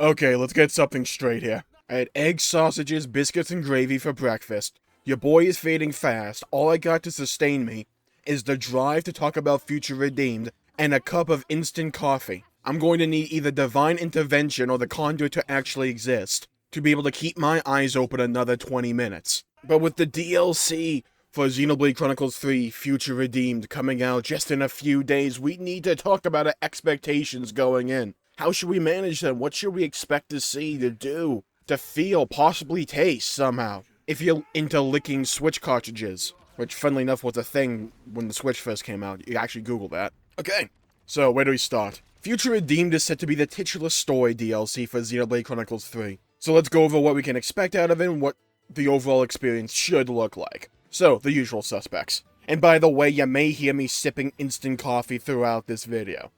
Okay, let's get something straight here. I had eggs, sausages, biscuits, and gravy for breakfast. Your boy is fading fast. All I got to sustain me is the drive to talk about Future Redeemed and a cup of instant coffee. I'm going to need either divine intervention or the conduit to actually exist to be able to keep my eyes open another 20 minutes. But with the DLC for Xenoblade Chronicles 3 Future Redeemed coming out just in a few days, we need to talk about our expectations going in. How should we manage them? What should we expect to see, to do, to feel, possibly taste somehow? If you're into licking Switch cartridges, which funnily enough was a thing when the Switch first came out. You actually Google that. Okay, so where do we start? Future Redeemed is set to be the titular story DLC for Xenoblade Chronicles 3. So let's go over what we can expect out of it and what the overall experience should look like. So, the usual suspects. And by the way, you may hear me sipping instant coffee throughout this video.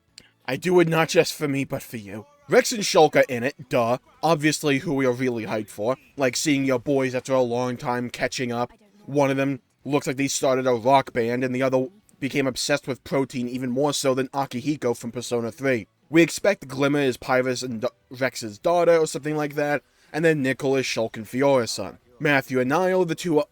I do it not just for me, but for you. Rex and Shulk are in it, duh. Obviously who we are really hyped for. Like seeing your boys after a long time catching up. One of them looks like they started a rock band, and the other became obsessed with protein even more so than Akihiko from Persona 3. We expect Glimmer is Pyrus and Rex's daughter or something like that, and then Nickel is Shulk and Fiora's son. Matthew and Niall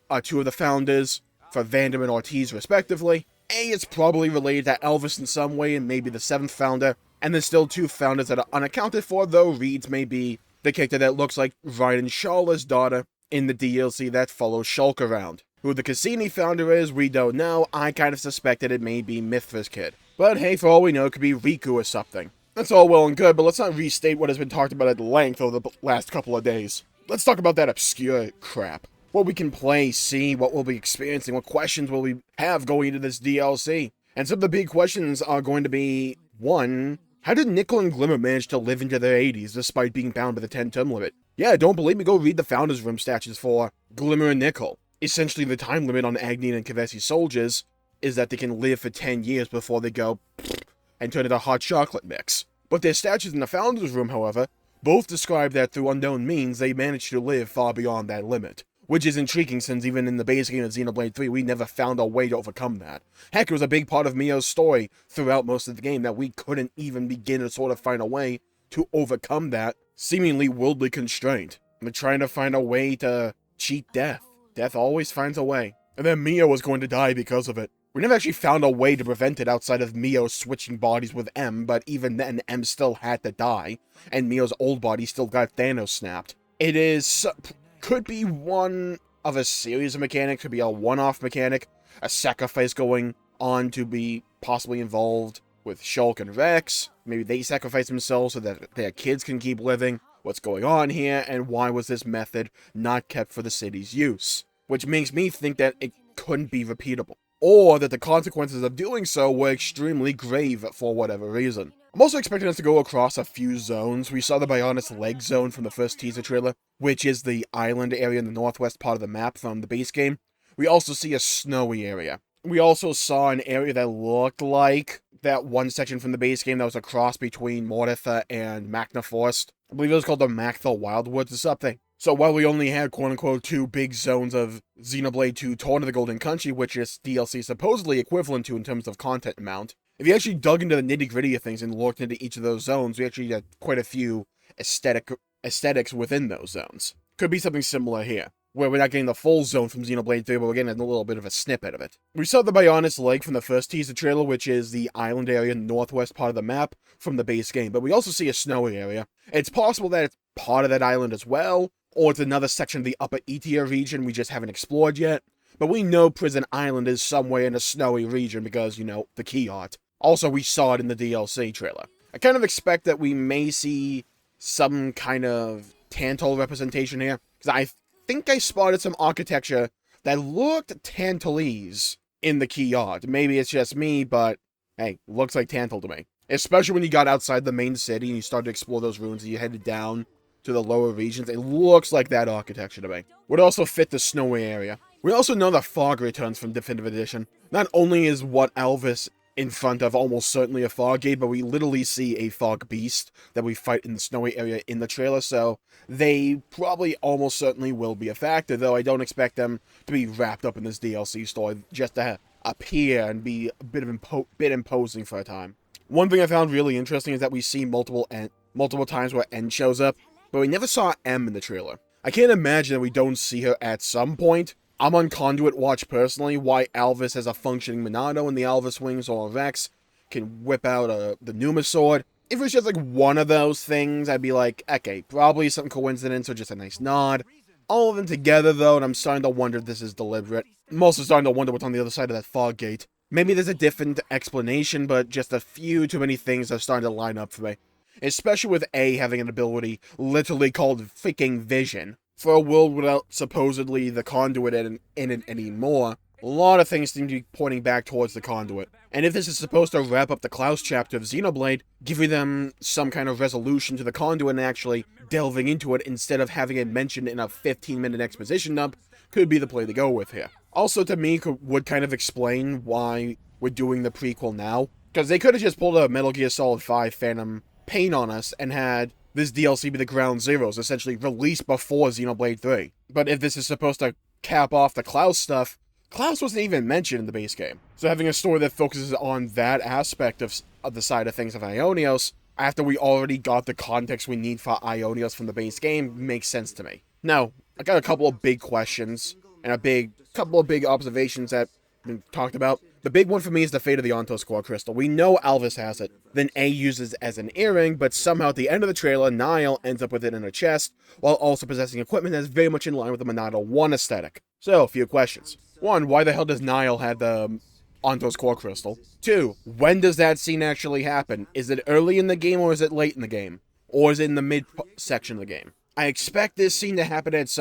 are two of the founders for Vandam and Ortiz respectively. It's probably related to Elvis in some way and maybe the 7th founder, and there's still 2 founders that are unaccounted for, though Reeds may be the character that looks like Ryan Shawla's daughter in the DLC that follows Shulk around. Who the Cassini founder is, we don't know. I kind of suspected it may be Mithra's kid. But hey, for all we know, it could be Riku or something. That's all well and good, but let's not restate what has been talked about at length over the last couple of days. Let's talk about that obscure crap. What we can play, see, what we'll be experiencing, what questions will we have going into this DLC. And some of the big questions are going to be, 1, how did Nickel and Glimmer manage to live into their 80s despite being bound by the 10-term limit? Yeah, don't believe me, go read the Founders Room statues for Glimmer and Nickel. Essentially, the time limit on Agni and Kavesi soldiers is that they can live for 10 years before they go and turn into hot chocolate mix. But their statues in the Founders Room, however, both describe that through unknown means they managed to live far beyond that limit. Which is intriguing since even in the base game of Xenoblade 3, we never found a way to overcome that. Heck, it was a big part of Mio's story throughout most of the game that we couldn't even begin to sort of find a way to overcome that seemingly worldly constraint. We're trying to find a way to cheat death. Death always finds a way. And then Mio was going to die because of it. We never actually found a way to prevent it outside of Mio switching bodies with M, but even then, M still had to die, and Mio's old body still got Thanos snapped. It is... could be one of a series of mechanics, could be a one-off mechanic, a sacrifice going on to be possibly involved with Shulk and Rex. Maybe they sacrifice themselves so that their kids can keep living. What's going on here, and why was this method not kept for the city's use? Which makes me think that it couldn't be repeatable. Or that the consequences of doing so were extremely grave for whatever reason. I'm also expecting us to go across a few zones. We saw the Bionis Leg Zone from the first teaser trailer, which is the island area in the northwest part of the map from the base game. We also see a snowy area. We also saw an area that looked like that one section from the base game that was a cross between Mortitha and Magna Forest. I believe it was called the Magtha Wildwoods or something. So while we only had quote-unquote 2 big zones of Xenoblade 2 Torn to the Golden Country, which is DLC supposedly equivalent to in terms of content amount, if you actually dug into the nitty-gritty of things and looked into each of those zones, we actually had quite a few aesthetics within those zones. Could be something similar here, where we're not getting the full zone from Xenoblade 3, but we're getting a little bit of a snippet of it. We saw the Bionis Lake from the first teaser trailer, which is the island area in the northwest part of the map from the base game, but we also see a snowy area. It's possible that it's part of that island as well, or it's another section of the Upper Etia region we just haven't explored yet. But we know Prison Island is somewhere in a snowy region because, you know, the key art. Also, we saw it in the DLC trailer. I kind of expect that we may see some kind of Tantal representation here, because I think I spotted some architecture that looked Tantalese in the key art. Maybe it's just me, but hey, looks like Tantal to me. Especially when you got outside the main city and you started to explore those ruins and you headed down to the lower regions. It looks like that architecture to me. Would also fit the snowy area. We also know that fog returns from Definitive Edition. Not only is what Elvis in front of almost certainly a fog gate, but we literally see a fog beast that we fight in the snowy area in the trailer, so they probably almost certainly will be a factor, though I don't expect them to be wrapped up in this DLC story just to appear and be a bit imposing for a time. One thing I found really interesting is that we see multiple multiple times where N shows up, but we never saw M in the trailer. I can't imagine that we don't see her at some point. I'm on Conduit watch personally, why Alvis has a functioning Monado and the Alvis wings or Vex can whip out the Numa sword. If it was just like one of those things, I'd be like, okay, probably some coincidence or just a nice nod. All of them together though, and I'm starting to wonder if this is deliberate. I'm also starting to wonder what's on the other side of that fog gate. Maybe there's a different explanation, but just a few too many things are starting to line up for me. Especially with A having an ability literally called freaking Vision. For a world without supposedly the Conduit in it anymore, a lot of things seem to be pointing back towards the Conduit. And if this is supposed to wrap up the Klaus chapter of Xenoblade, giving them some kind of resolution to the Conduit and actually delving into it instead of having it mentioned in a 15-minute exposition dump, could be the play to go with here. Also, to me, would kind of explain why we're doing the prequel now. Because they could have just pulled a Metal Gear Solid 5 Phantom Pain on us and had this DLC be the ground zeros, essentially released before Xenoblade 3. But if this is supposed to cap off the Klaus stuff, Klaus wasn't even mentioned in the base game. So having a story that focuses on that aspect of the side of things of Ionios, after we already got the context we need for Ionios from the base game, makes sense to me. Now, I got a couple of big questions, and a couple of big observations that been talked about. The big one for me is the fate of the Ontos Core Crystal. We know Alvis has it, then A uses it as an earring, but somehow at the end of the trailer, Niall ends up with it in her chest, while also possessing equipment that's very much in line with the Monado 1 aesthetic. So, a few questions. 1, why the hell does Niall have the Ontos Core Crystal? 2, when does that scene actually happen? Is it early in the game or is it late in the game? Or is it in the mid-section of the game? I expect this scene to happen at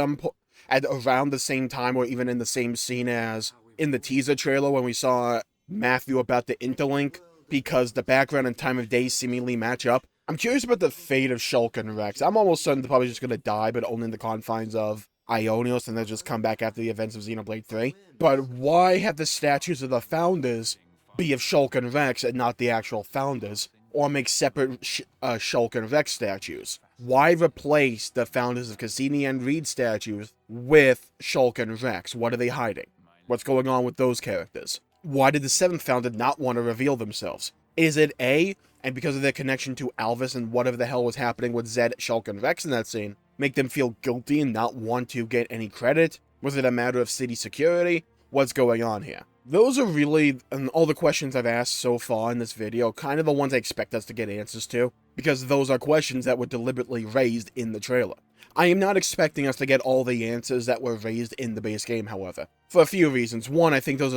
at around the same time or even in the same scene as in the teaser trailer when we saw Matthew about to interlink because the background and time of day seemingly match up. I'm curious about the fate of Shulk and Rex. I'm almost certain they're probably just going to die, but only in the confines of Ionios, and they'll just come back after the events of Xenoblade 3. But why have the statues of the founders be of Shulk and Rex and not the actual founders? Or make separate Shulk and Rex statues? Why replace the founders of Cassini and Reed statues with Shulk and Rex? What are they hiding? What's going on with those characters? Why did the 7th founder not want to reveal themselves? Is it A, and because of their connection to Alvis and whatever the hell was happening with Zed, Shulk, and Rex in that scene, make them feel guilty and not want to get any credit? Was it a matter of city security? What's going on here? Those are really, and all the questions I've asked so far in this video, kind of the ones I expect us to get answers to, because those are questions that were deliberately raised in the trailer. I am not expecting us to get all the answers that were raised in the base game, however, for a few reasons. One, I think those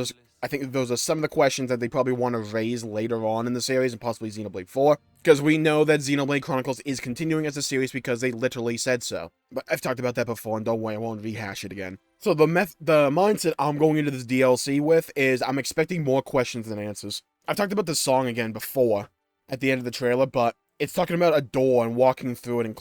are some of the questions that they probably want to raise later on in the series, and possibly Xenoblade 4, because we know that Xenoblade Chronicles is continuing as a series because they literally said so. But I've talked about that before, and don't worry, I won't rehash it again. So the mindset I'm going into this DLC with is I'm expecting more questions than answers. I've talked about this song again before, at the end of the trailer, but it's talking about a door and walking through it and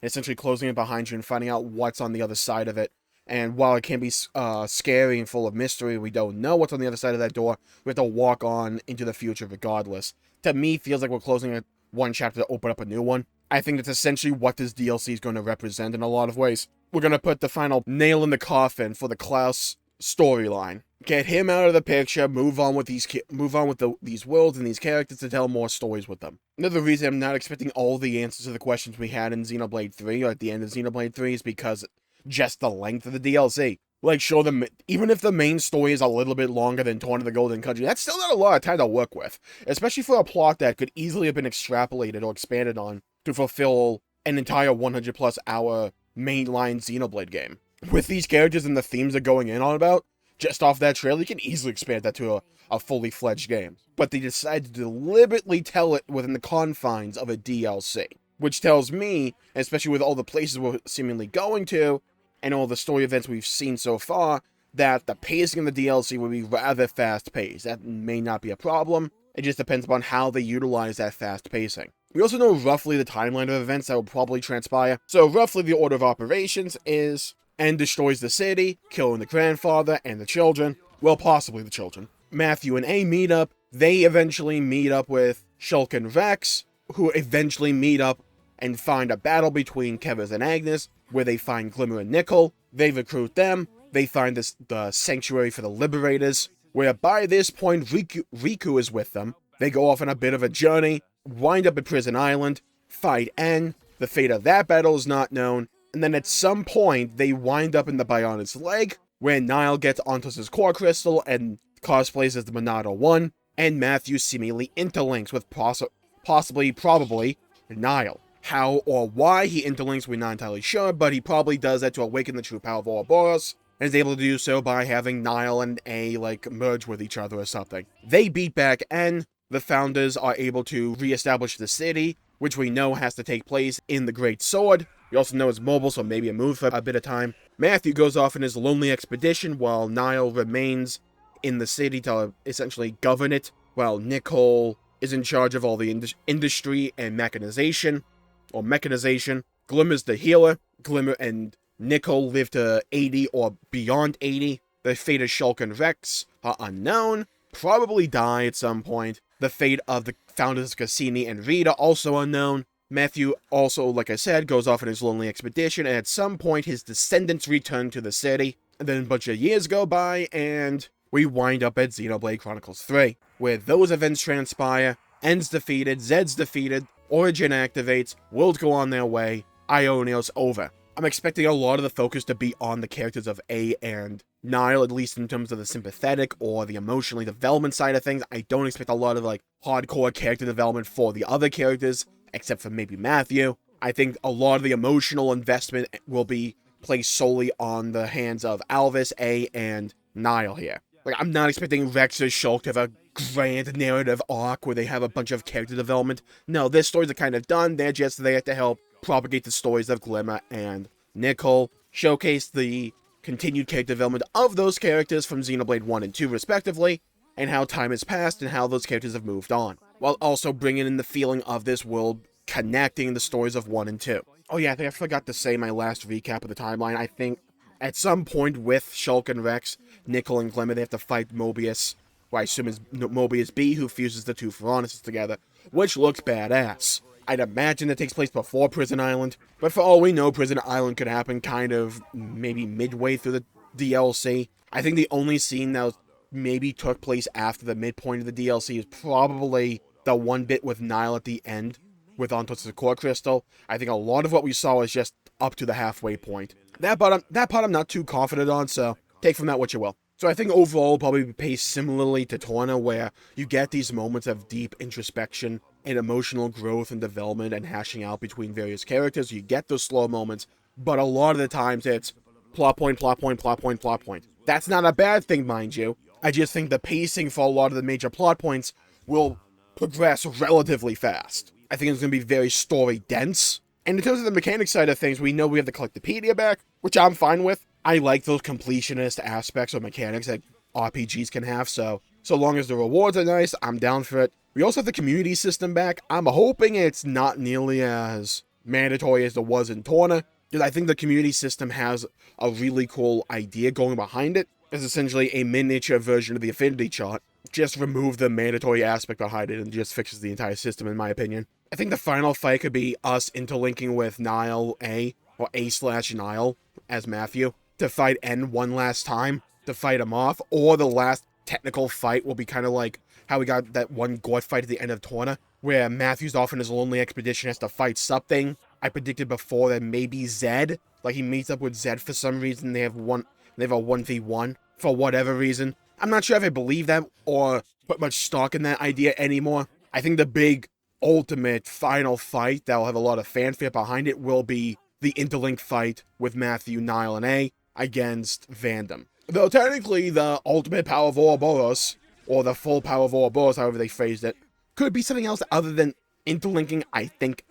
essentially closing it behind you and finding out what's on the other side of it. And while it can be scary and full of mystery, we don't know what's on the other side of that door. We have to walk on into the future regardless. To me, feels like we're closing one chapter to open up a new one. I think that's essentially what this DLC is going to represent in a lot of ways. We're going to put the final nail in the coffin for the Klaus storyline. Get him out of the picture, move on with these worlds and these characters to tell more stories with them. Another reason I'm not expecting all the answers to the questions we had in Xenoblade 3 or at the end of Xenoblade 3 is because just the length of the DLC. Like, sure, even if the main story is a little bit longer than Torn of the Golden Country, that's still not a lot of time to work with. Especially for a plot that could easily have been extrapolated or expanded on to fulfill an entire 100 plus hour mainline Xenoblade game. With these characters and the themes they're going in on about, just off that trailer, you can easily expand that to a fully fledged game. But they decided to deliberately tell it within the confines of a DLC. Which tells me, especially with all the places we're seemingly going to, and all the story events we've seen so far, that the pacing of the DLC will be rather fast-paced. That may not be a problem, it just depends upon how they utilize that fast pacing. We also know roughly the timeline of events that will probably transpire, so roughly the order of operations is N destroys the city, killing the grandfather and the children, well, possibly the children. Matthew and A meet up, they eventually meet up with Shulk and Rex, who eventually meet up and find a battle between Kevers and Agnes, where they find Glimmer and Nickel. They recruit them, they find the sanctuary for the Liberators, where by this point Riku is with them. They go off on a bit of a journey, wind up at Prison Island, fight N. The fate of that battle is not known. And then at some point, they wind up in the Bionic's leg, where Niall gets Ontos' core crystal and cosplays as the Monado 1, and Matthew seemingly interlinks with probably, Niall. How or why he interlinks, we're not entirely sure, but he probably does that to awaken the true power of Ouroboros, and is able to do so by having Niall and A, merge with each other or something. They beat back N. The founders are able to re-establish the city, which we know has to take place in the Great Sword. We also know it's mobile, so maybe it moves for a bit of time. Matthew goes off in his lonely expedition, while Niall remains in the city to essentially govern it, while Nicole is in charge of all the industry and mechanization. Glimmer's the healer. Glimmer and Nicole live to 80 or beyond 80. The fate of Shulk and Rex are unknown. Probably die at some point. The fate of the founders Cassini and Rita also unknown. Matthew also, like I said, goes off on his lonely expedition, and at some point his descendants return to the city. And then a bunch of years go by, and we wind up at Xenoblade Chronicles 3, where those events transpire. N's defeated, Zed's defeated, Origin activates, worlds go on their way, Ionios over. I'm expecting a lot of the focus to be on the characters of A and Niall, at least in terms of the sympathetic or the emotionally development side of things. I don't expect a lot of, hardcore character development for the other characters, except for maybe Matthew. I think a lot of the emotional investment will be placed solely on the hands of Alvis, A, and Niall here. I'm not expecting Rex or Shulk to have a grand narrative arc where they have a bunch of character development. No, their stories are kind of done. They're just there to help propagate the stories of Glimmer and Nicole, showcase the continued character development of those characters from Xenoblade 1 and 2 respectively, and how time has passed and how those characters have moved on, while also bringing in the feeling of this world connecting the stories of 1 and 2. Oh yeah, I think I forgot to say my last recap of the timeline. I think at some point with Shulk and Rex, Nicole and Glimmer, they have to fight Mobius, who I assume is Mobius B, who fuses the two Pharaonises together, which looks badass. I'd imagine that takes place before Prison Island, but for all we know, Prison Island could happen kind of maybe midway through the DLC. I think the only scene that maybe took place after the midpoint of the DLC is probably the one bit with Niall at the end, with Ontos' core crystal. I think a lot of what we saw is just up to the halfway point. That part I'm not too confident on, so take from that what you will. So I think overall probably be paced similarly to Torna, where you get these moments of deep introspection and emotional growth and development and hashing out between various characters. You get those slow moments, but a lot of the times it's plot point, plot point, plot point, plot point. That's not a bad thing, mind you. I just think the pacing for a lot of the major plot points will progress relatively fast. I think it's going to be very story-dense. And in terms of the mechanics side of things, we know we have the Collectopedia back, which I'm fine with. I like those completionist aspects of mechanics that RPGs can have, so long as the rewards are nice, I'm down for it. We also have the community system back. I'm hoping it's not nearly as mandatory as it was in Torna, because I think the community system has a really cool idea going behind it. It's essentially a miniature version of the Affinity Chart. Just remove the mandatory aspect behind it and just fixes the entire system, in my opinion. I think the final fight could be us interlinking with Niall A, or A/Niall, as Matthew, to fight N one last time, to fight him off, or the last technical fight will be kind of like how we got that one Gort fight at the end of Torna, where Matthew's off on his lonely expedition, has to fight something. I predicted before that maybe Zed, he meets up with Zed for some reason, they have a 1v1 for whatever reason. I'm not sure if I believe that or put much stock in that idea anymore. I think the big ultimate final fight that will have a lot of fanfare behind it will be the interlinked fight with Matthew, Niall, and A against Vandom. Though technically the ultimate power of Ouroboros, or the full power of Ouroboros, however they phrased it, could be something else other than interlinking. I think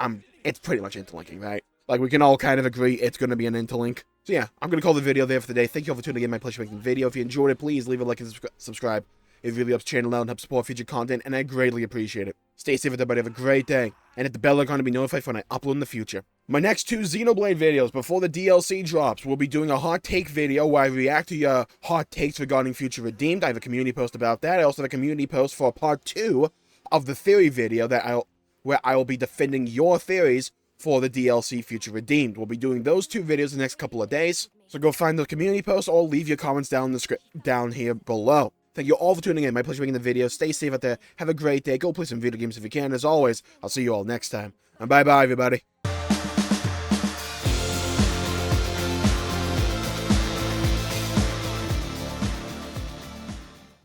it's pretty much interlinking, right? We can all kind of agree it's going to be an interlink. So yeah, I'm going to call the video there for today. Thank you all for tuning in. My pleasure making the video. If you enjoyed it, please leave a like and subscribe. It really helps the channel out and helps support future content, and I greatly appreciate it. Stay safe, everybody. Have a great day. And hit the bell icon to be notified when I upload in the future. My next 2 Xenoblade videos before the DLC drops, we'll be doing a hot take video where I react to your hot takes regarding Future Redeemed. I have a community post about that. I also have a community post for part 2 of the theory video where I will be defending your theories for the DLC Future Redeemed. We'll be doing those 2 videos the next couple of days. So go find the community post or leave your comments down here below. Thank you all for tuning in. My pleasure making the video. Stay safe out there. Have a great day. Go play some video games if you can. As always, I'll see you all next time. Bye bye, everybody.